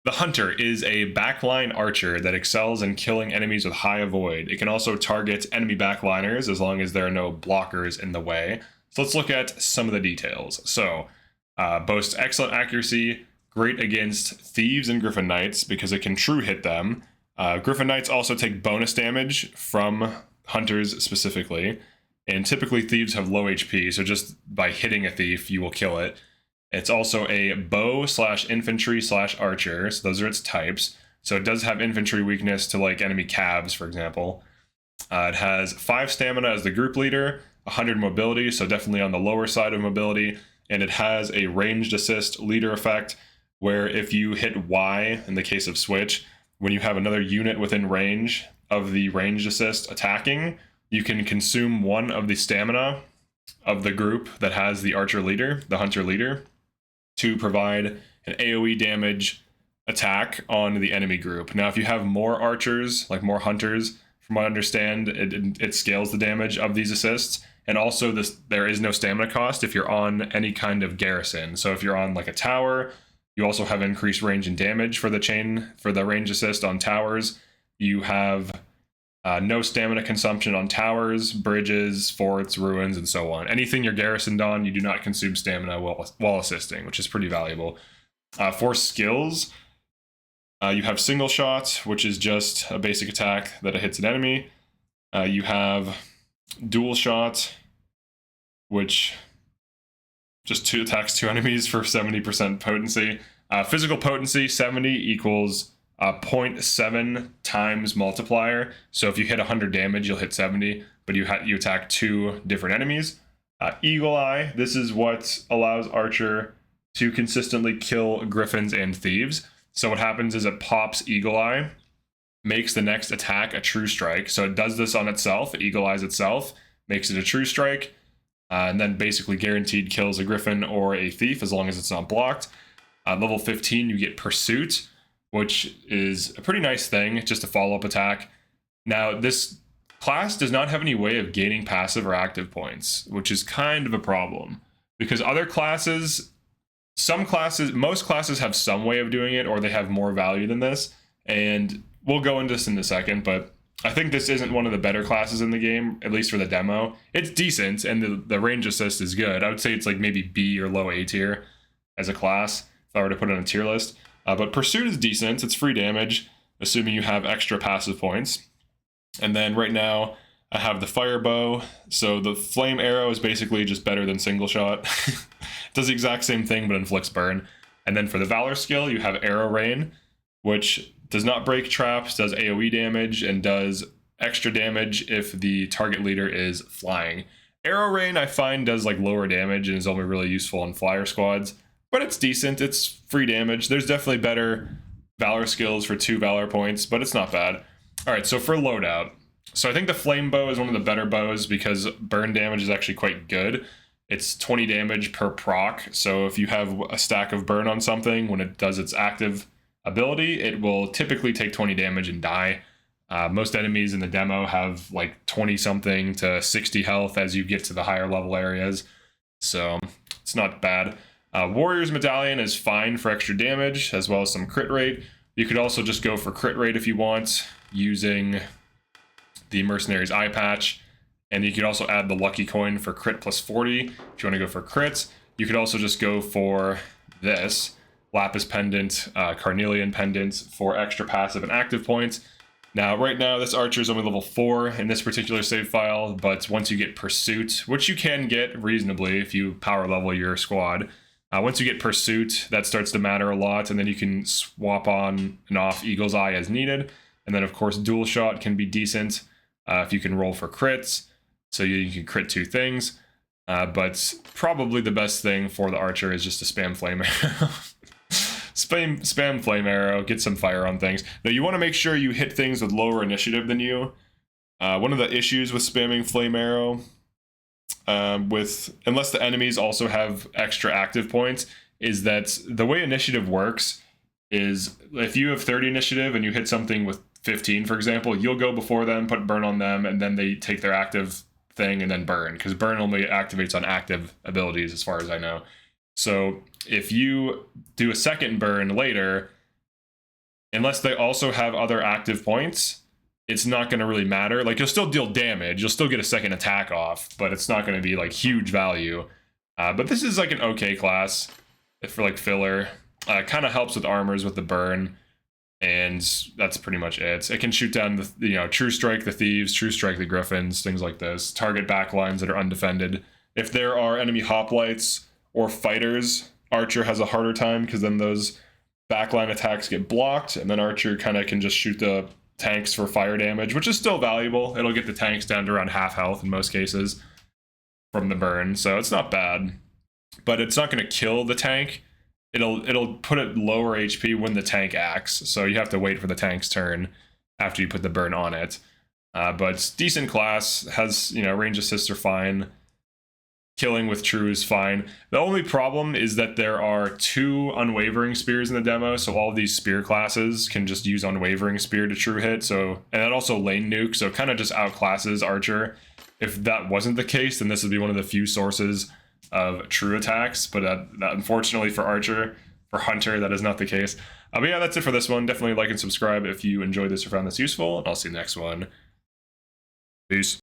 The Hunter is a backline archer that excels in killing enemies with high avoid. It can also target enemy backliners as long as there are no blockers in the way. So let's look at some of the details. So, boasts excellent accuracy, great against thieves and griffin knights because it can true hit them. Griffin knights also take bonus damage from hunters specifically, and typically thieves have low HP, so just by hitting a thief, you will kill it. It's also a bow / infantry / archer, so those are its types. So it does have infantry weakness to like enemy cabs, for example. It has 5 stamina as the group leader, 100 mobility, so definitely on the lower side of mobility, and it has a ranged assist leader effect, where if you hit Y in the case of switch, when you have another unit within range of the ranged assist attacking, you can consume 1 of the stamina of the group that has the archer leader, the hunter leader, to provide an AoE damage attack on the enemy group. Now, if you have more archers, like more hunters, from what I understand, it scales the damage of these assists. And also, there is no stamina cost if you're on any kind of garrison. So if you're on like a tower, you also have increased range and damage for the range assist on towers. You have no stamina consumption on towers, bridges, forts, ruins, and so on. Anything you're garrisoned on, you do not consume stamina while assisting, which is pretty valuable. For skills, you have single shot, which is just a basic attack that hits an enemy. You have dual shot, which just attacks 2 enemies for 70% potency. Physical potency, 70 equals 0.7 times multiplier. So if you hit 100 damage, you'll hit 70, but you attack 2 different enemies. Eagle Eye, this is what allows Archer to consistently kill griffins and thieves. So what happens is it pops Eagle Eye, makes the next attack a true strike. So it does this on itself, it Eagle Eyes itself, makes it a true strike, and then basically guaranteed kills a griffin or a thief as long as it's not blocked. Level 15, you get Pursuit, which is a pretty nice thing, just a follow-up attack. Now, this class does not have any way of gaining passive or active points, which is kind of a problem. Because other classes, most classes have some way of doing it, or they have more value than this. And we'll go into this in a second, but I think this isn't one of the better classes in the game, at least for the demo. It's decent, and the range assist is good. I would say it's like maybe B or low A tier as a class, if I were to put it on a tier list. But Pursuit is decent. It's free damage, assuming you have extra passive points. And then right now, I have the Fire Bow. So the Flame Arrow is basically just better than Single Shot. It does the exact same thing, but inflicts burn. And then for the Valor skill, you have Arrow Rain, which does not break traps, does AoE damage, and does extra damage if the target leader is flying. Arrow Rain, I find, does like lower damage and is only really useful in flyer squads. But it's decent, it's free damage. There's definitely better Valor skills for 2 Valor points, but it's not bad. Alright, so for loadout. So I think the Flame Bow is one of the better bows because burn damage is actually quite good. It's 20 damage per proc, so if you have a stack of burn on something, when it does its active ability, it will typically take 20 damage and die. Most enemies in the demo have like 20 something to 60 health as you get to the higher level areas, so it's not bad. Warrior's Medallion is fine for extra damage, as well as some crit rate. You could also just go for crit rate if you want, using the Mercenary's Eye Patch. And you could also add the Lucky Coin for crit plus 40 if you want to go for crits. You could also just go for this, Lapis Pendant, Carnelian Pendant, for extra passive and active points. Now, right now, this archer is only level 4 in this particular save file, but once you get Pursuit, which you can get reasonably if you power level your squad, once you get Pursuit, that starts to matter a lot, and then you can swap on and off Eagle's Eye as needed. And then, of course, Dual Shot can be decent if you can roll for crits, so you can crit 2 things. But probably the best thing for the archer is just to spam Flame Arrow. Spam Flame Arrow, get some fire on things. Now, you want to make sure you hit things with lower initiative than you. One of the issues with spamming Flame Arrow, unless the enemies also have extra active points, is that the way initiative works is if you have 30 initiative and you hit something with 15, for example, you'll go before them, put burn on them, and then they take their active thing and then burn, because burn only activates on active abilities as far as I know. So if you do a second burn later, unless they also have other active points, it's not going to really matter. Like, you'll still deal damage, you'll still get a second attack off, but it's not going to be like huge value. But this is like an okay class for like filler. Kind of helps with armors with the burn, and that's pretty much it. It can shoot down the True Strike the Thieves, True Strike the Gryphons, things like this. Target backlines that are undefended. If there are enemy hoplites or fighters, Archer has a harder time because then those backline attacks get blocked, and then Archer kind of can just shoot the tanks for fire damage, which is still valuable. It'll get the tanks down to around half health in most cases from the burn, so it's not bad. But it's not going to kill the tank. It'll put it lower HP when the tank acts, so you have to wait for the tank's turn after you put the burn on it. But it's decent class, has, range assists are fine. Killing with true is fine. The only problem is that there are 2 unwavering spears in the demo, so all of these spear classes can just use unwavering spear to true hit. So, and that also lane nuke, so it kind of just outclasses Archer. If that wasn't the case, then this would be one of the few sources of true attacks, but that unfortunately for Archer, for Hunter, that is not the case. But yeah, that's it for this one. Definitely like and subscribe if you enjoyed this or found this useful, and I'll see you next one. Peace.